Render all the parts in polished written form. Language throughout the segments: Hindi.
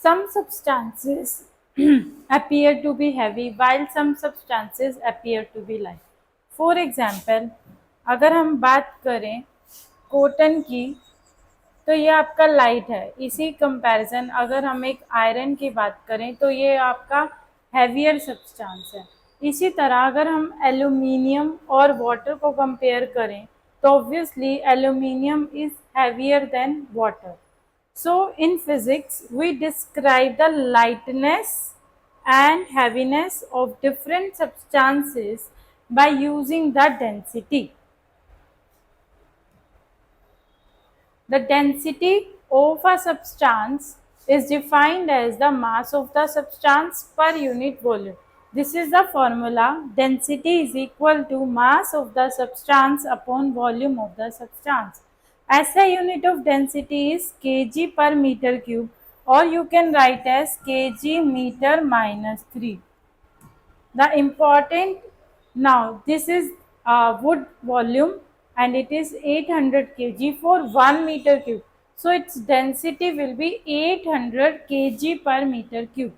Some substances appear to be heavy while some substances appear to be light. For example, अगर हम बात करें कॉटन की तो ये आपका लाइट है। इसी कंपैरिजन अगर हम एक आयरन की बात करें तो ये आपका हैवियर सब्सटेंस है। इसी तरह अगर हम एल्यूमिनियम और वाटर को कंपेयर करें तो obviously aluminium is heavier than water. So in physics, we describe the lightness and heaviness of different substances by using the density. The density of a substance is defined as the mass of the substance per unit volume. This is the formula: density is equal to mass of the substance upon volume of the substance. SI unit of density is kg per meter cube, or you can write as kg meter minus 3. The important, now this is wood volume and it is 800 kg for 1 meter cube. So its density will be 800 kg per meter cube.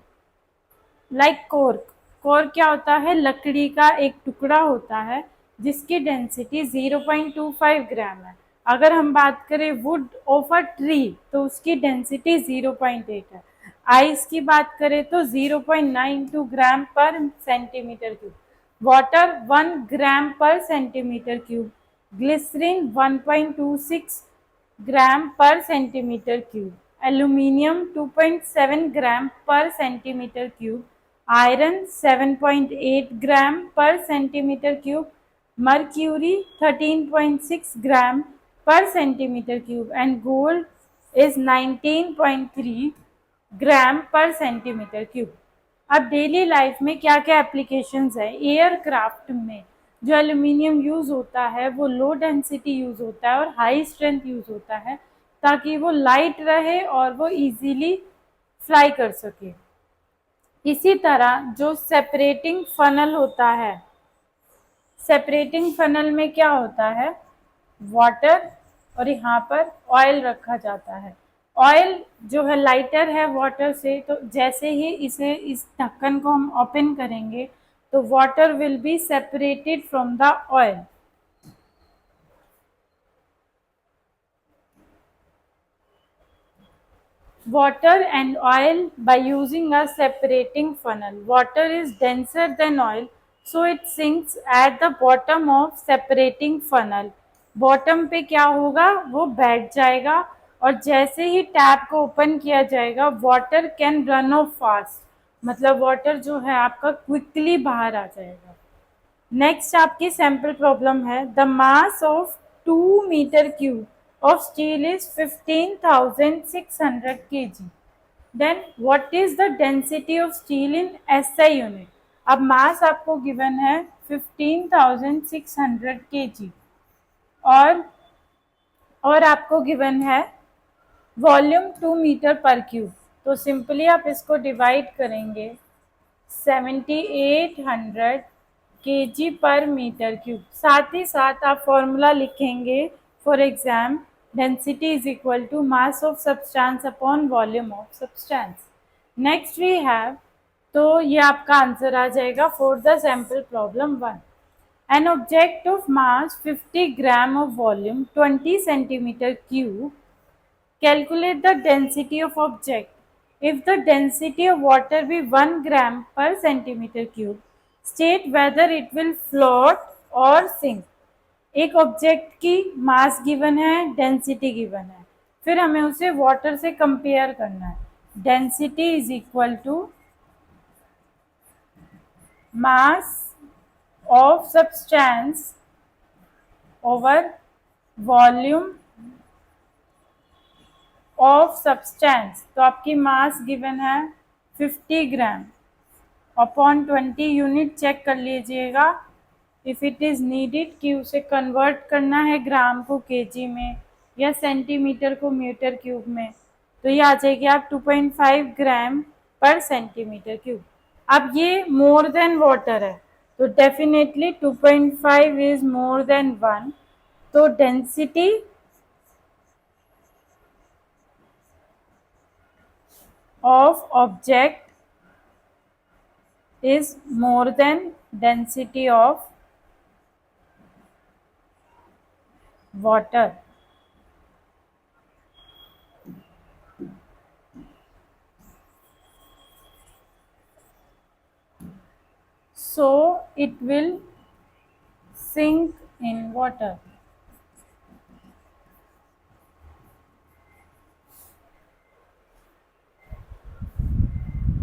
Like cork क्या होता है? लकड़ी का एक टुकड़ा होता है जिसकी डेंसिटी 0.25 ग्राम है। अगर हम बात करें वुड ऑफ अ ट्री तो उसकी डेंसिटी 0.8 है। आइस की बात करें तो 0.92 ग्राम पर सेंटीमीटर क्यूब, वाटर 1 ग्राम पर सेंटीमीटर क्यूब, ग्लिसरीन 1.26 ग्राम पर सेंटीमीटर क्यूब, एल्यूमिनियम 2.7 ग्राम पर सेंटीमीटर क्यूब, आयरन 7.8 ग्राम पर सेंटीमीटर क्यूब, मर्क्यूरी 13.6 ग्राम पर centimetre cube and gold is 19.3 ग्राम पर सेंटीमीटर क्यूब। अब डेली लाइफ में क्या क्या एप्लीकेशंस है? एयरक्राफ्ट में जो एल्यूमिनियम यूज़ होता है वो लो डेंसिटी यूज़ होता है और हाई स्ट्रेंथ यूज़ होता है ताकि वो लाइट रहे और वो इजीली फ्लाई कर सके। इसी तरह जो सेपरेटिंग फनल होता है, सेपरेटिंग फनल में क्या होता है? वाटर और यहाँ पर ऑयल रखा जाता है। ऑयल जो है लाइटर है वाटर से, तो जैसे ही इस ढक्कन को हम ओपन करेंगे तो water will be separated from the oil. Water and oil by using a separating funnel. Water is denser than oil, so it sinks at the bottom of separating funnel. Bottom पे क्या होगा? वो बैठ जाएगा और जैसे ही टैप को ओपन किया जाएगा water can run off fast, मतलब वाटर जो है आपका क्विकली बाहर आ जाएगा। नेक्स्ट आपकी सैम्पल प्रॉब्लम है, the mass of 2 metre cube of steel is 15,600 kg. Then what is the density of steel in SI unit? अब मास आपको गिवन है 15,600 kg और आपको गिवन है वॉल्यूम 2 मीटर पर क्यूब। तो सिंपली आप इसको डिवाइड करेंगे 7800 kg पर मीटर क्यूब। साथ ही साथ आप फॉर्मूला लिखेंगे for exam, density is equal to mass of substance upon volume of substance. Next we have, तो ये आपका आंसर आ जाएगा for the sample problem 1. An object of mass 50 gram of volume 20 centimeter cube. Calculate the density of object. If the density of water be 1 gram per centimeter cube, state whether it will float or sink. एक ऑब्जेक्ट की मास गिवन है, डेंसिटी गिवन है, फिर हमें उसे वाटर से कंपेयर करना है। Density is equal to mass of substance over volume of substance. तो आपकी मास गिवन है 50 ग्राम अपॉन 20 यूनिट चेक कर लीजिएगा इफ़ इट इज़ नीडेड कि उसे कन्वर्ट करना है ग्राम को केजी में या सेंटीमीटर को मीटर क्यूब में, तो ये आ जाएगी आप 2.5 ग्राम पर सेंटीमीटर क्यूब। अब ये मोर देन वाटर है तो डेफिनेटली 2.5 इज मोर देन 1, तो of object is more than density of water. So it will sink in water.